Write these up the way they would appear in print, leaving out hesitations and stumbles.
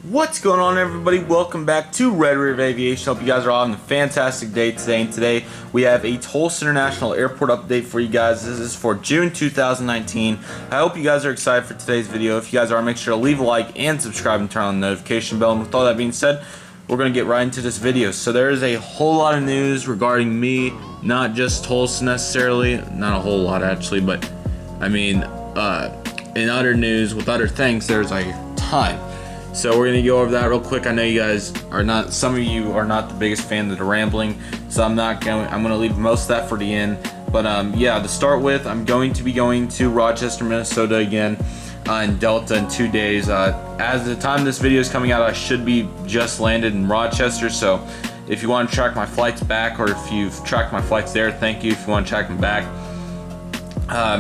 What's going on, everybody? Welcome back to Red River Aviation. Hope you guys are all having a fantastic day today. And today we have a Tulsa International Airport update for you guys. This is for June 2019. I hope you guys are excited for today's video. If you guys are, make sure to leave a like and subscribe and turn on the notification bell. And with all that being said, we're going to get right into this video. So there is a whole lot of news regarding me, not just Tulsa necessarily. Not a whole lot actually, but I mean, in other news with other things, there's a ton. So we're gonna go over that real quick. I know you guys are not, some of you are not the biggest fan of the rambling, so I'm gonna leave most of that for the end. But yeah, to start with, I'm going to be going to Rochester, Minnesota again in Delta in 2 days. As the time this video is coming out, I should be just landed in Rochester. So if you want to track my flights back, or if you've tracked my flights there, thank you. If you want to track them back,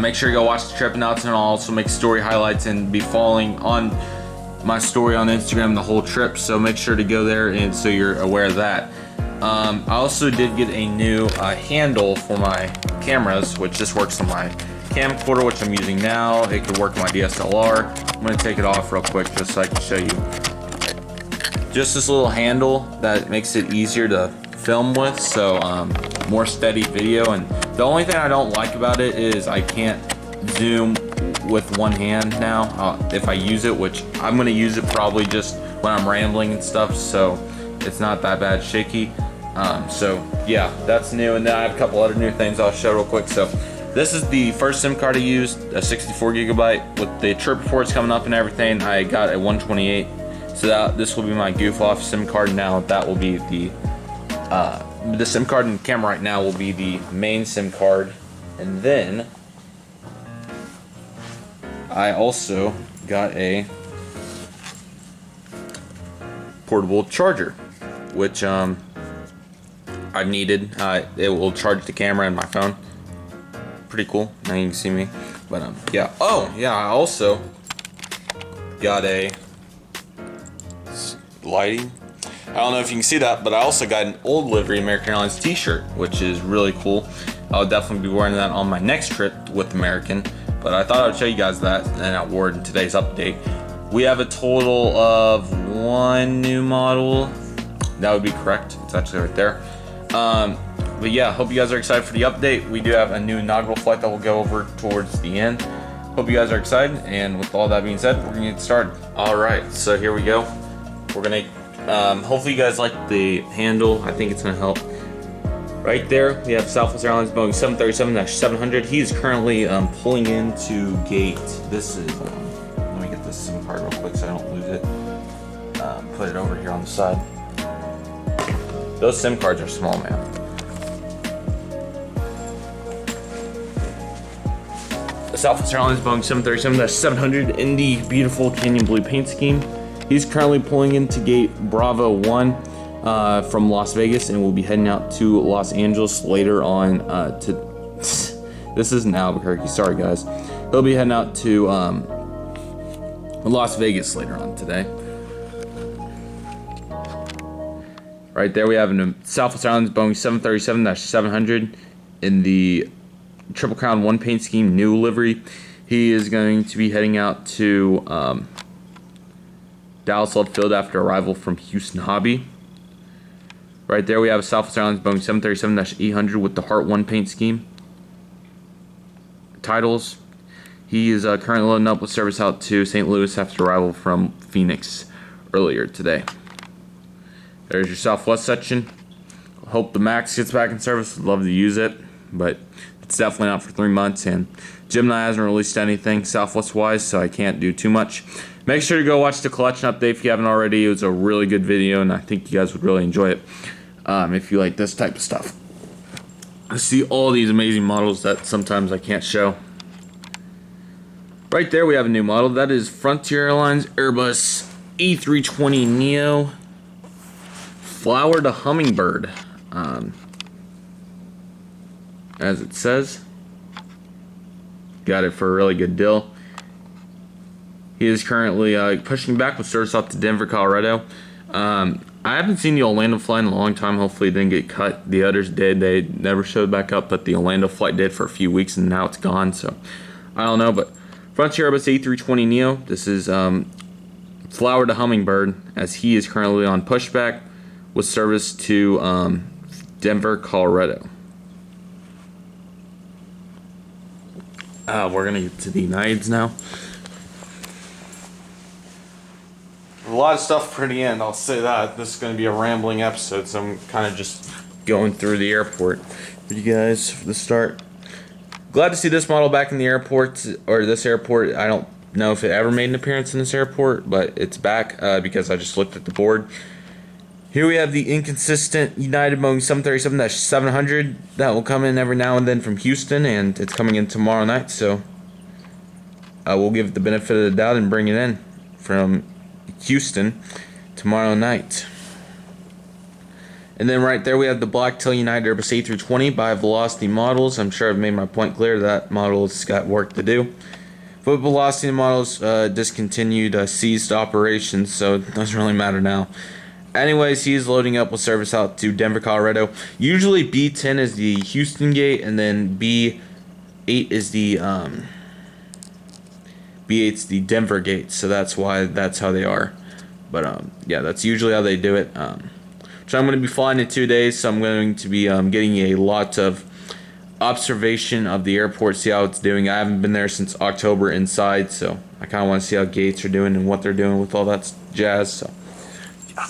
make sure you go watch the trip announcement. I'll also make story highlights and be following on my story on Instagram the whole trip, so make sure to go there and so you're aware of that. I also did get a new handle for my cameras, which just works on my camcorder, which I'm using now. It could work on my DSLR. I'm going to take it off real quick just so I can show you. Just this little handle that makes it easier to film with, so more steady video. And the only thing I don't like about it is I can't zoom with one hand now if I use it, which I'm going to use it probably just when I'm rambling and stuff, so it's not that bad shaky. So yeah, that's new. And then I have a couple other new things I'll show real quick. So this is the first SIM card I used, a 64 gigabyte with the trip reports coming up and everything. I got a 128, so that this will be my goof off SIM card. Now that will be the SIM card in the camera right now will be the main SIM card. And then I also got a portable charger, which I needed. It will charge the camera and my phone. Pretty cool. Now you can see me. But yeah. Oh yeah, I also got a lighting. I don't know if you can see that, but I also got an old livery American Airlines t-shirt, which is really cool. I'll definitely be wearing that on my next trip with American. But I thought I'd show you guys that, and I wore it in today's update. We have a total of one new model. That would be correct. It's actually right there. But yeah, hope you guys are excited for the update. We do have a new inaugural flight that we'll go over towards the end. Hope you guys are excited. And with all that being said, we're gonna get started. All right, so here we go. We're gonna, hopefully you guys like the handle. I think it's gonna help. Right there, we have Southwest Airlines Boeing 737-700. He is currently pulling into gate. This is, let me get this SIM card real quick so I don't lose it. Put it over here on the side. Those SIM cards are small, man. The Southwest Airlines Boeing 737-700 in the beautiful canyon blue paint scheme. He's currently pulling into gate Bravo 1. From Las Vegas, and we'll be heading out to Los Angeles later on this isn't Albuquerque, sorry guys. He'll be heading out to Las Vegas later on today. Right there we have a Southwest Airlines Boeing 737-700 in the Triple Crown 1 paint scheme, new livery. He is going to be heading out to Dallas Love Field after arrival from Houston Hobby. Right there we have a Southwest Airlines Boeing 737-800 with the Heart 1 paint scheme. Titles. He is currently loading up with service out to St. Louis after arrival from Phoenix earlier today. There's your Southwest section. Hope the MAX gets back in service. Would love to use it, but it's definitely not for 3 months, and Gemini hasn't released anything Southwest wise, so I can't do too much. Make sure to go watch the collection update if you haven't already. It was a really good video, and I think you guys would really enjoy it if you like this type of stuff. I see all these amazing models that sometimes I can't show. Right there we have a new model. That is Frontier Airlines Airbus A320neo Flower to Hummingbird. As it says. Got it for a really good deal. He is currently pushing back with service out to Denver, Colorado. I haven't seen the Orlando flight in a long time. Hopefully it didn't get cut. The others did. They never showed back up, but the Orlando flight did for a few weeks, and now it's gone. So I don't know, but Frontier Airbus A320neo. This is Flower to Hummingbird, as he is currently on pushback with service to Denver, Colorado. We're going to get to the Uniteds now. A lot of stuff for the end, I'll say that. This is going to be a rambling episode, so I'm kind of just going through the airport for you guys for the start. Glad to see this model back in the airport, or this airport. I don't know if it ever made an appearance in this airport, but it's back because I just looked at the board. Here we have the inconsistent United Boeing 737-700 that will come in every now and then from Houston, and it's coming in tomorrow night, so we'll give it the benefit of the doubt and bring it in from Houston tomorrow night. And then right there we have the Blacktail United Airbus A320 by Velocity Models. I'm sure I've made my point clear that model's got work to do. But Velocity Models discontinued ceased operations, so it doesn't really matter now. Anyways, he's loading up with service out to Denver, Colorado. Usually B10 is the Houston gate, and then B8 is the B8's the Denver gate. So that's how they are. But yeah, that's usually how they do it. So I'm going to be flying in 2 days, so I'm going to be getting a lot of observation of the airport, see how it's doing. I haven't been there since October inside, so I kind of want to see how gates are doing and what they're doing with all that jazz. So yeah.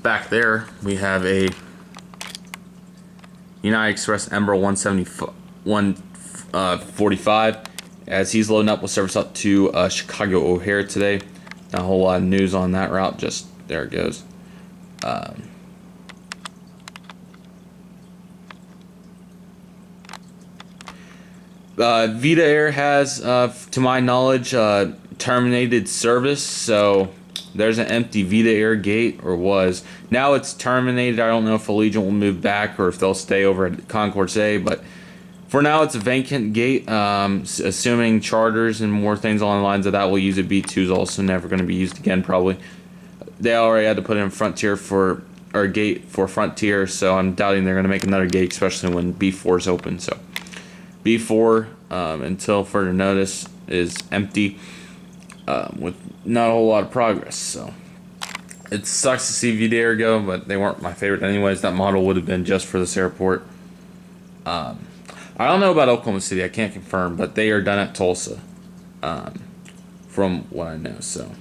Back there we have a United Express Embraer 145 as he's loading up with service up to Chicago O'Hare today. Not a whole lot of news on that route, just there it goes. Vita Air has, to my knowledge, terminated service, so there's an empty Vita Air gate, or was. Now it's terminated. I don't know if Allegiant will move back or if they'll stay over at Concourse A, but for now it's a vacant gate. Assuming charters and more things along the lines of that will use it. B2 is also never going to be used again, probably. They already had to put in Frontier or gate for Frontier, so I'm doubting they're going to make another gate, especially when B4 is open. So B4, until further notice, is empty with not a whole lot of progress. So it sucks to see Vita Air go, but they weren't my favorite anyways. That model would have been just for this airport. I don't know about Oklahoma City. I can't confirm, but they are done at Tulsa, from what I know. So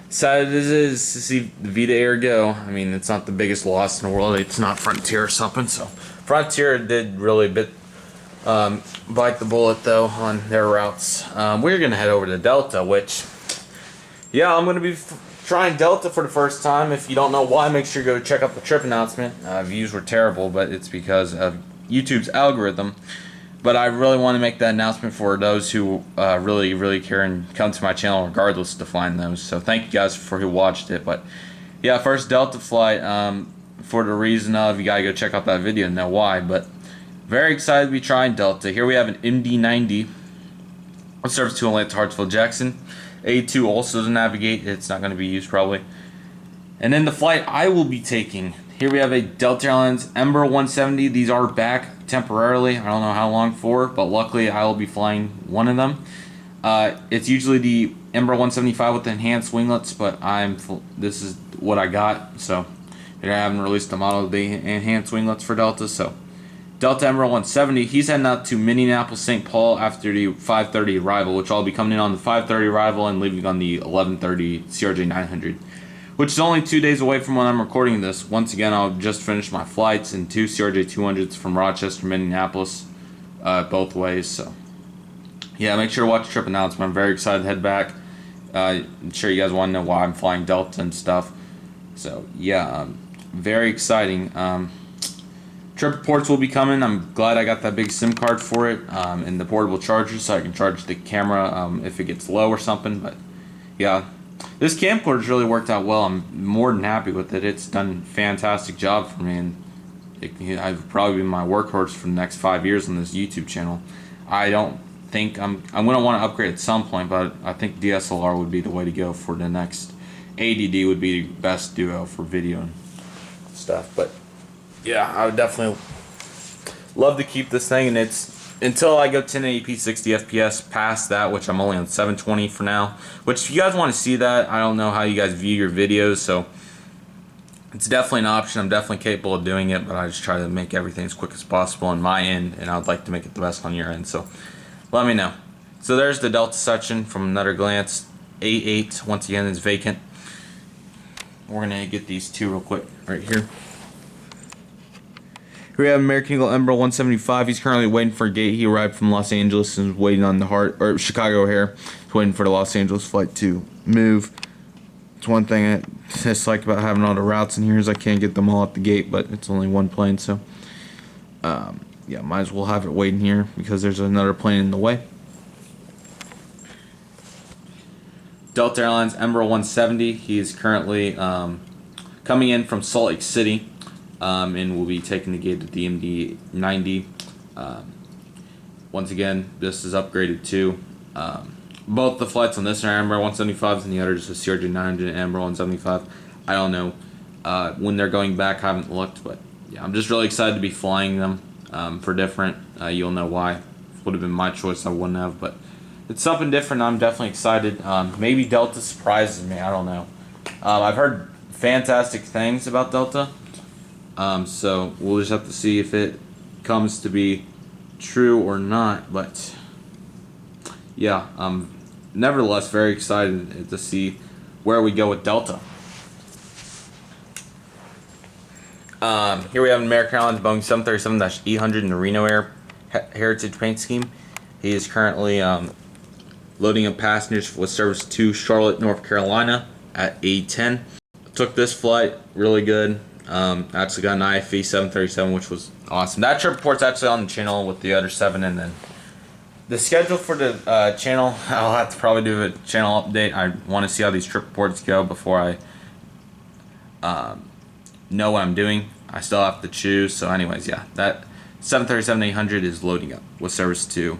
sad as it is to see the Vita Air go. I mean, it's not the biggest loss in the world. It's not Frontier or something. So Frontier did really bite the bullet though on their routes. We're gonna head over to Delta, which, yeah, I'm gonna be trying Delta for the first time. If you don't know why, make sure you go check out the trip announcement. Views were terrible, but it's because of YouTube's algorithm. But I really want to make that announcement for those who really care and come to my channel regardless to find those. So thank you guys for who watched it. But yeah, first Delta flight, for the reason of you gotta go check out that video and know why. But very excited to be trying Delta. Here we have an MD-90 with service to Atlanta, Hartsfield, Jackson. A2 also to navigate. It's not going to be used probably. And then the flight I will be taking. Here we have a Delta Airlines Embraer 170. These are back temporarily. I don't know how long for, but luckily I will be flying one of them. It's usually the Embraer 175 with the enhanced winglets, but this is what I got. So they haven't released the model of the enhanced winglets for Delta. So Delta Embraer 170. He's heading out to Minneapolis, St. Paul after the 5:30 arrival, which I'll be coming in on the 5:30 arrival and leaving on the 11:30 CRJ 900. Which is only 2 days away from when I'm recording this. Once again, I'll just finish my flights and 2 CRJ 200s from Rochester, Minneapolis, both ways. So, yeah, make sure to watch the trip announcement. I'm very excited to head back. I'm sure you guys want to know why I'm flying Delta and stuff. So, yeah, very exciting. Trip reports will be coming. I'm glad I got that big SIM card for it and the portable charger so I can charge the camera if it gets low or something. But, yeah. This camcorder's really worked out well. I'm more than happy with it. It's done a fantastic job for me, and I've probably been my workhorse for the next 5 years on this YouTube channel. I don't think I'm going to want to upgrade at some point, but I think DSLR would be the way to go for the next. ADD would be the best duo for video and stuff. But yeah, I would definitely love to keep this thing, and it's until I go 1080p 60 FPS past that, which I'm only on 720 for now. Which if you guys want to see that, I don't know how you guys view your videos, so it's definitely an option. I'm definitely capable of doing it, but I just try to make everything as quick as possible on my end, and I would like to make it the best on your end, so let me know. So there's the Delta section from another glance. A8 once again is vacant. We're gonna get these two real quick right here. Here we have American Eagle Ember 175. He's currently waiting for a gate. He arrived from Los Angeles and is waiting on the Chicago O'Hare. He's waiting for the Los Angeles flight to move. It's one thing I dislike about having all the routes in here is I can't get them all at the gate, but it's only one plane, so yeah, might as well have it waiting here because there's another plane in the way. Delta Airlines Ember 170. He is currently coming in from Salt Lake City. And we'll be taking the gate at the MD 90. Once again, this is upgraded too. Both the flights on this are Ember 175s and the other is a CRJ 900 and Ember 175. I don't know when they're going back. I haven't looked, but yeah, I'm just really excited to be flying them for different. You'll know why. If it would have been my choice, I wouldn't have, but it's something different. I'm definitely excited. Maybe Delta surprises me. I don't know. I've heard fantastic things about Delta. So we'll just have to see if it comes to be true or not, but yeah, I'm nevertheless very excited to see where we go with Delta. Here we have an American Airlines Boeing 737-800 in the Reno Air Heritage paint scheme. He is currently loading up passengers with service to Charlotte, North Carolina at 8:10. Took this flight, really good. Actually got an IFE 737, which was awesome. That trip report's actually on the channel with the other 7, and then the schedule for the channel, I'll have to probably do a channel update. I want to see how these trip reports go before I know what I'm doing. I still have to choose, so anyways, yeah, that 737-800 is loading up with service to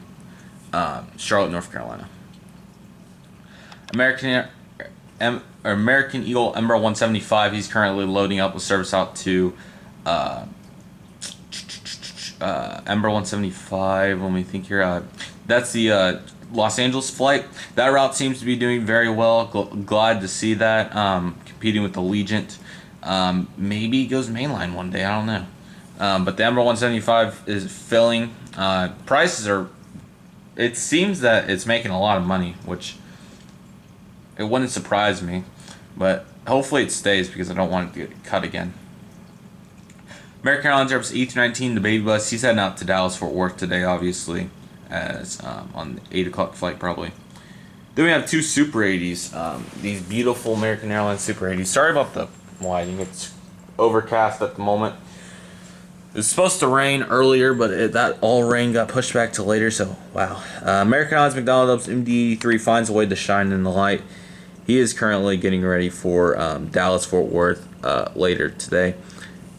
Charlotte, North Carolina. American Eagle Ember 175. He's currently loading up with service out to Ember 175. Let me think here. That's the Los Angeles flight. That route seems to be doing very well. Glad to see that. Competing with the Allegiant. Maybe he goes mainline one day. I don't know. But the Ember 175 is filling. Prices are. It seems that it's making a lot of money, which it wouldn't surprise me. But hopefully it stays because I don't want it to get cut again. American Airlines Airbus E319, the baby bus. He's heading out to Dallas Fort Worth today, obviously, as on the 8 o'clock flight probably. Then we have two Super 80s. These beautiful American Airlines Super 80s. Sorry about the lighting. It's overcast at the moment. It was supposed to rain earlier, but that all rain got pushed back to later. So wow. American Airlines McDonnell MD-83 finds a way to shine in the light. He is currently getting ready for Dallas Fort Worth later today.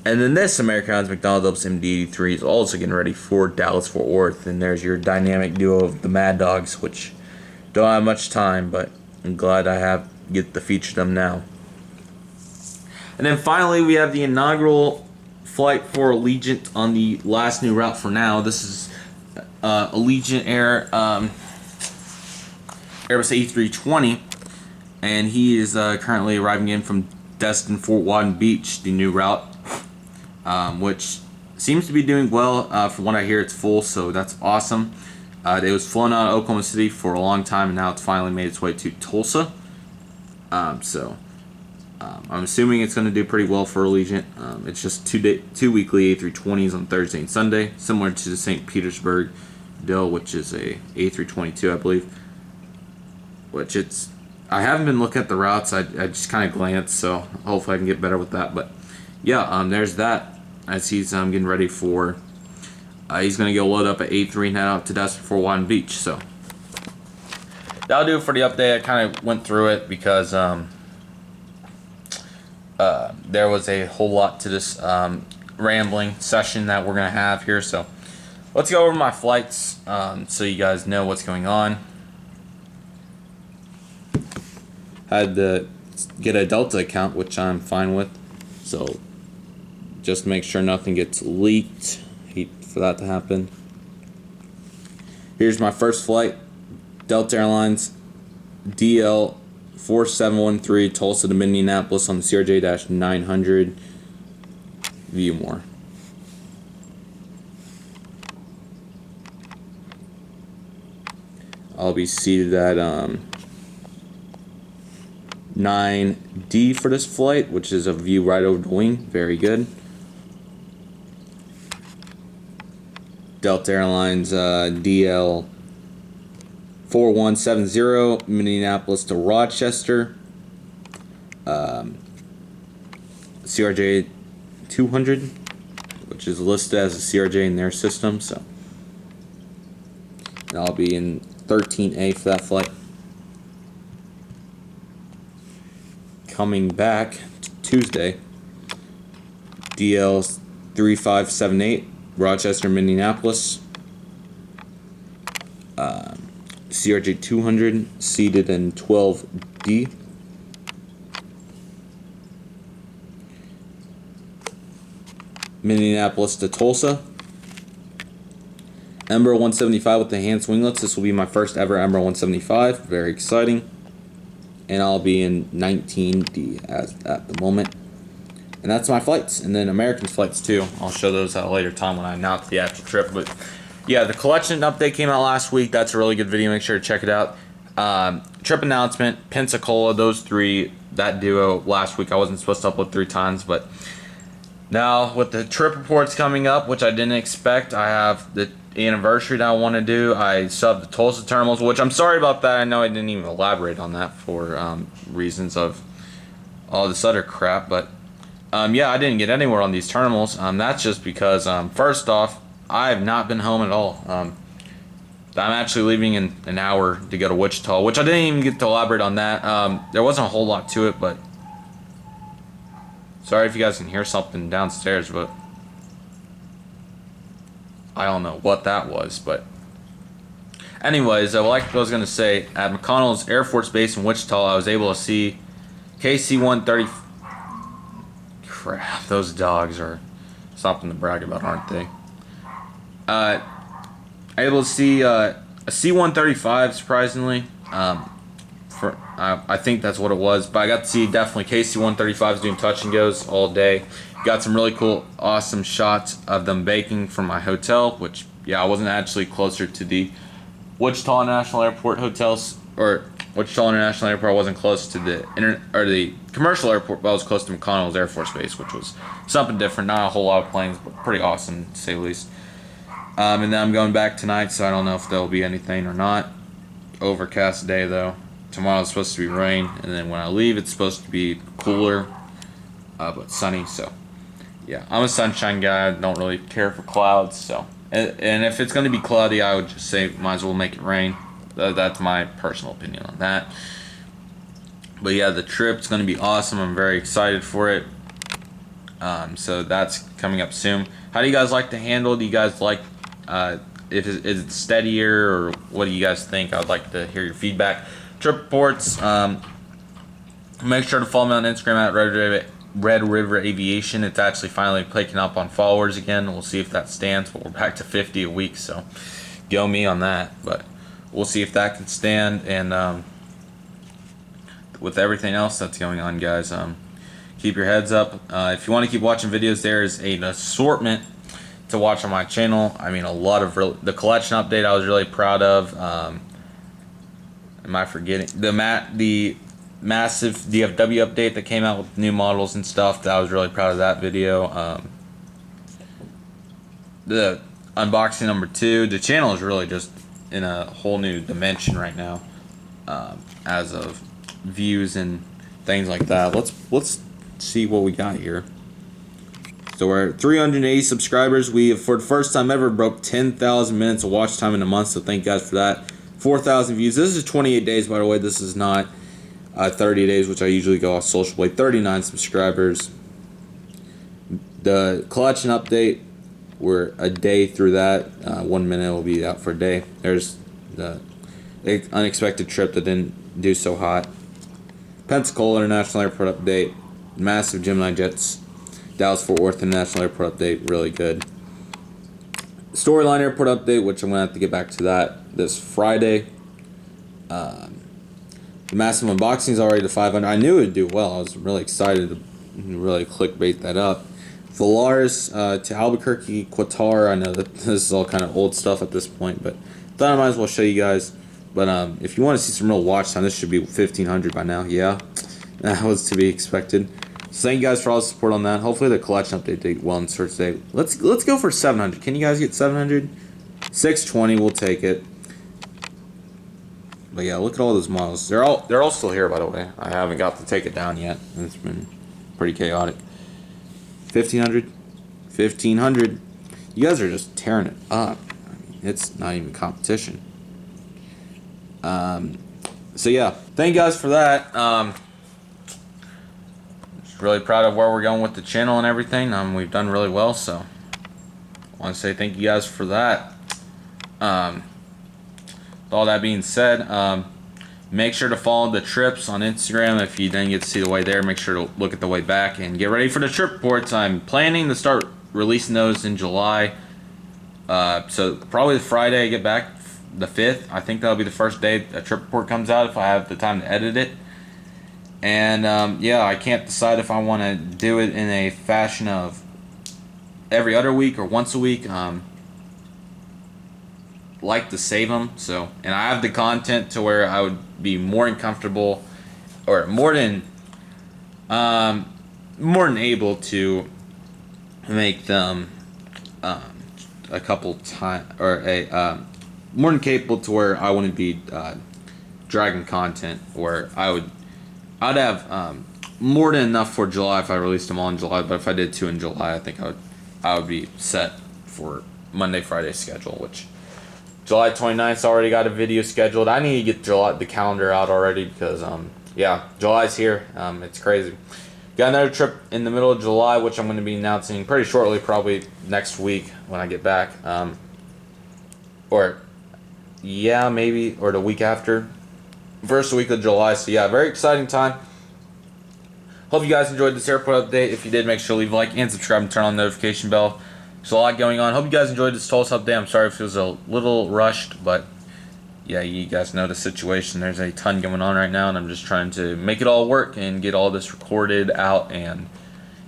And then this American Airlines McDonnell MD-83 is also getting ready for Dallas Fort Worth. And there's your dynamic duo of the Mad Dogs, which don't have much time, but I'm glad I get to feature them now. And then finally we have the inaugural flight for Allegiant on the last new route for now. This is Allegiant Air Airbus A320, and he is currently arriving in from Destin Fort Walton Beach, the new route, which seems to be doing well. From what I hear, it's full, so that's awesome. It was flown out of Oklahoma City for a long time, and now it's finally made its way to Tulsa. I'm assuming it's going to do pretty well for Allegiant. It's just two weekly A320s on Thursday and Sunday, similar to the St. Petersburg deal, which is a A322, I believe. I haven't been looking at the routes. I just kind of glanced, so hopefully I can get better with that. But yeah, there's that. As he's getting ready for, he's going to go load up at 8-3 and head out to Destin Fort Walton Beach. So that'll do it for the update. I kind of went through it because there was a whole lot to this rambling session that we're going to have here. So let's go over my flights so you guys know what's going on. Had to get a Delta account, which I'm fine with. So just make sure nothing gets leaked. for that to happen. Here's my first flight. Delta Airlines DL 4713 Tulsa to Minneapolis on the CRJ-900. View more. I'll be seated at 9D for this flight, which is a view right over the wing. Very good. Delta Airlines DL 4170 Minneapolis to Rochester. CRJ 200, which is listed as a CRJ in their system. So and I'll be in 13A for that flight. Coming back Tuesday, DL 3578 Rochester, Minneapolis. CRJ 200 seated in 12D. Minneapolis to Tulsa. Embraer 175 with the enhanced winglets. This will be my first ever Embraer 175. Very exciting. And I'll be in 19D at the moment. And that's my flights. And then American's flights too. I'll show those at a later time when I announce the actual trip. But yeah, the collection update came out last week. That's a really good video. Make sure to check it out. Trip announcement, Pensacola, those three, that duo last week. I wasn't supposed to upload 3 times, but now with the trip reports coming up, which I didn't expect, I have the anniversary that I want to do. I still have the Tulsa terminals, which I'm sorry about that. I know I didn't even elaborate on that for reasons of all this other crap, but yeah, I didn't get anywhere on these terminals. That's just because first off, I have not been home at all. I'm actually leaving in an hour to go to Wichita, which I didn't even get to elaborate on that. There wasn't a whole lot to it, but sorry if you guys can hear something downstairs, but I don't know what that was. But anyways, like I was going to say, at McConnell's Air Force Base in Wichita, I was able to see KC-130. Crap, those dogs are something to brag about, aren't they? Able to see a C-135, surprisingly. I think that's what it was, but I got to see definitely KC-135s doing touch and goes all day. Got some really cool, awesome shots of them baking from my hotel, which, yeah, I wasn't actually closer to the Wichita International Airport hotels, or Wichita International Airport. I wasn't close to the commercial airport, but I was close to McConnell's Air Force Base, which was something different. Not a whole lot of planes, but pretty awesome, to say the least. And then I'm going back tonight, so I don't know if there'll be anything or not. Overcast day, though. Tomorrow's supposed to be rain, and then when I leave, it's supposed to be cooler, but sunny. So, yeah, I'm a sunshine guy. I don't really care for clouds. So, and if it's going to be cloudy, I would just say might as well make it rain. That's my personal opinion on that. But yeah, the trip's going to be awesome. I'm very excited for it. So that's coming up soon. How do you guys like to handle? Do you guys like if is it steadier, or what do you guys think? I'd like to hear your feedback. Trip reports. Make sure to follow me on Instagram at Red River Aviation. It's actually finally picking up on followers again. We'll see if that stands, but we're back to 50 a week, so go me on that. But we'll see if that can stand. And with everything else that's going on, guys, keep your heads up. If you want to keep watching videos, there is an assortment to watch on my channel. I mean, a lot of the collection update I was really proud of. Am I forgetting the massive DFW update that came out with new models and stuff? That I was really proud of that video. The unboxing number 2. The channel is really just in a whole new dimension right now, as of views and things like that. Let's see what we got here. So we're at 380 subscribers. We have, for the first time ever, broke 10,000 minutes of watch time in a month, so thank you guys for that. 4,000 views. This is 28 days, by the way. This is not 30 days, which I usually go off Social Blade. 39 subscribers. The collection update, we're a day through that. 1 minute will be out for a day. There's the unexpected trip that didn't do so hot. Pensacola International Airport update. Massive Gemini jets. Dallas-Fort Worth International Airport update. Really good. Storyline airport update, which I'm going to have to get back to that this Friday. The massive unboxing is already to 500. I knew it would do well. I was really excited to really clickbait that up. Valaris to Albuquerque, Qatar. I know that this is all kind of old stuff at this point, but thought I might as well show you guys. But if you want to see some real watch time, this should be 1,500 by now. Yeah, that was to be expected. So thank you guys for all the support on that. Hopefully the collection update did well in search today. Let's go for 700. Can you guys get 700? 620, we'll take it. But yeah, look at all those models. They're all still here, by the way. I haven't got to take it down yet. It's been pretty chaotic. 1,500, 1,500. You guys are just tearing it up. I mean, it's not even competition. So yeah, thank you guys for that. Just really proud of where we're going with the channel and everything. We've done really well, so I want to say thank you guys for that. With all that being said, make sure to follow the trips on Instagram. If you didn't get to see the way there, make sure to look at the way back and get ready for the trip reports. I'm planning to start releasing those in July. So probably the Friday I get back, the 5th. I think that'll be the first day a trip report comes out if I have the time to edit it. And yeah, I can't decide if I want to do it in a fashion of every other week or once a week. Like to save them, so, and I have the content to where I would be more than comfortable, or more than able to make them a couple times, or a more than capable to where I wouldn't be dragging content, where I'd have more than enough for July if I released them all in July. But if I did 2 in July, I think I would be set for Monday Friday schedule, which July 29th's already got a video scheduled. I need to get the calendar out already because yeah, July's here. It's crazy. Got another trip in the middle of July, which I'm going to be announcing pretty shortly, probably next week when I get back. Or yeah, maybe, or the week after. First week of July. So yeah, very exciting time. Hope you guys enjoyed this airport update. If you did, make sure to leave a like and subscribe and turn on the notification bell. There's a lot going on. Hope you guys enjoyed this Tulsa update. I'm sorry if it was a little rushed, but yeah, you guys know the situation. There's a ton going on right now, and I'm just trying to make it all work and get all this recorded out. And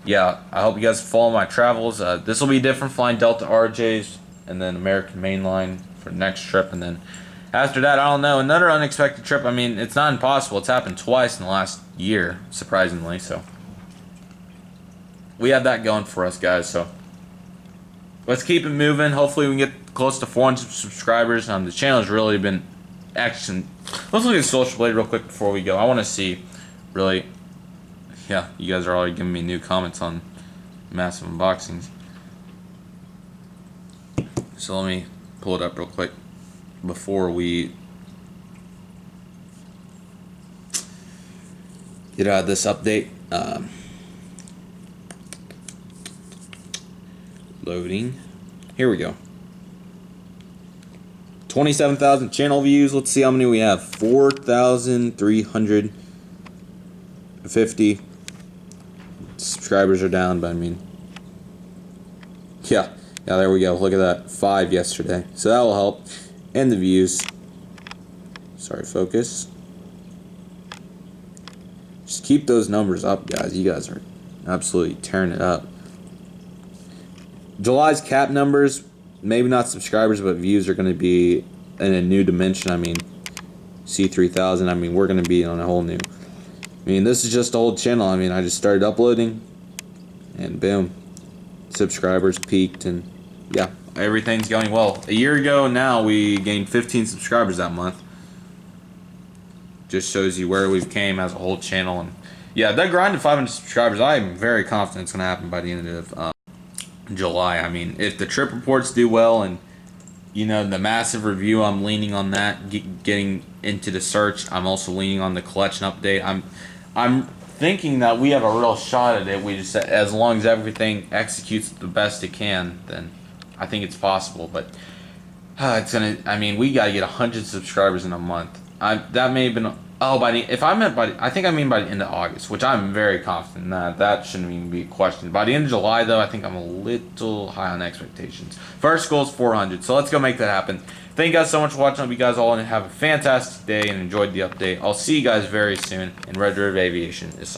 yeah, I hope you guys follow my travels. This will be different, flying Delta RJs and then American Mainline for the next trip. And then after that, I don't know, another unexpected trip. I mean, it's not impossible. It's happened twice in the last year, surprisingly. So we have that going for us, guys. So let's keep it moving. Hopefully we can get close to 400 subscribers. The channel has really been action. Let's look at Social Blade real quick before we go. I want to see, really, yeah, you guys are already giving me new comments on massive unboxings. So let me pull it up real quick before we get out of this update. Loading. Here we go. 27,000 channel views. Let's see how many we have. 4,350 subscribers are down, but I mean, yeah, there we go. Look at that. 5 yesterday. So that will help. And the views. Sorry, focus. Just keep those numbers up, guys. You guys are absolutely tearing it up. July's cap numbers, maybe not subscribers, but views are going to be in a new dimension. I mean, C3000, I mean, we're going to be on a whole new. I mean, this is just a old channel. I mean, I just started uploading, and boom, subscribers peaked, and yeah, everything's going well. A year ago now, we gained 15 subscribers that month. Just shows you where we've came as a whole channel. And yeah, that grind to 500 subscribers, I am very confident it's going to happen by the end of July. I mean, if the trip reports do well, and you know, the massive review, I'm leaning on that, getting into the search. I'm also leaning on the collection update. I'm thinking that we have a real shot at it. We just, as long as everything executes the best it can, then I think it's possible. But it's gonna, I mean, we gotta get 100 subscribers in a month. That may have been Oh, if I meant I think I mean by the end of August, which I'm very confident that shouldn't even be a question. By the end of July, though, I think I'm a little high on expectations. First goal is 400, so let's go make that happen. Thank you guys so much for watching. I hope you guys all have a fantastic day and enjoyed the update. I'll see you guys very soon, and Red River Aviation is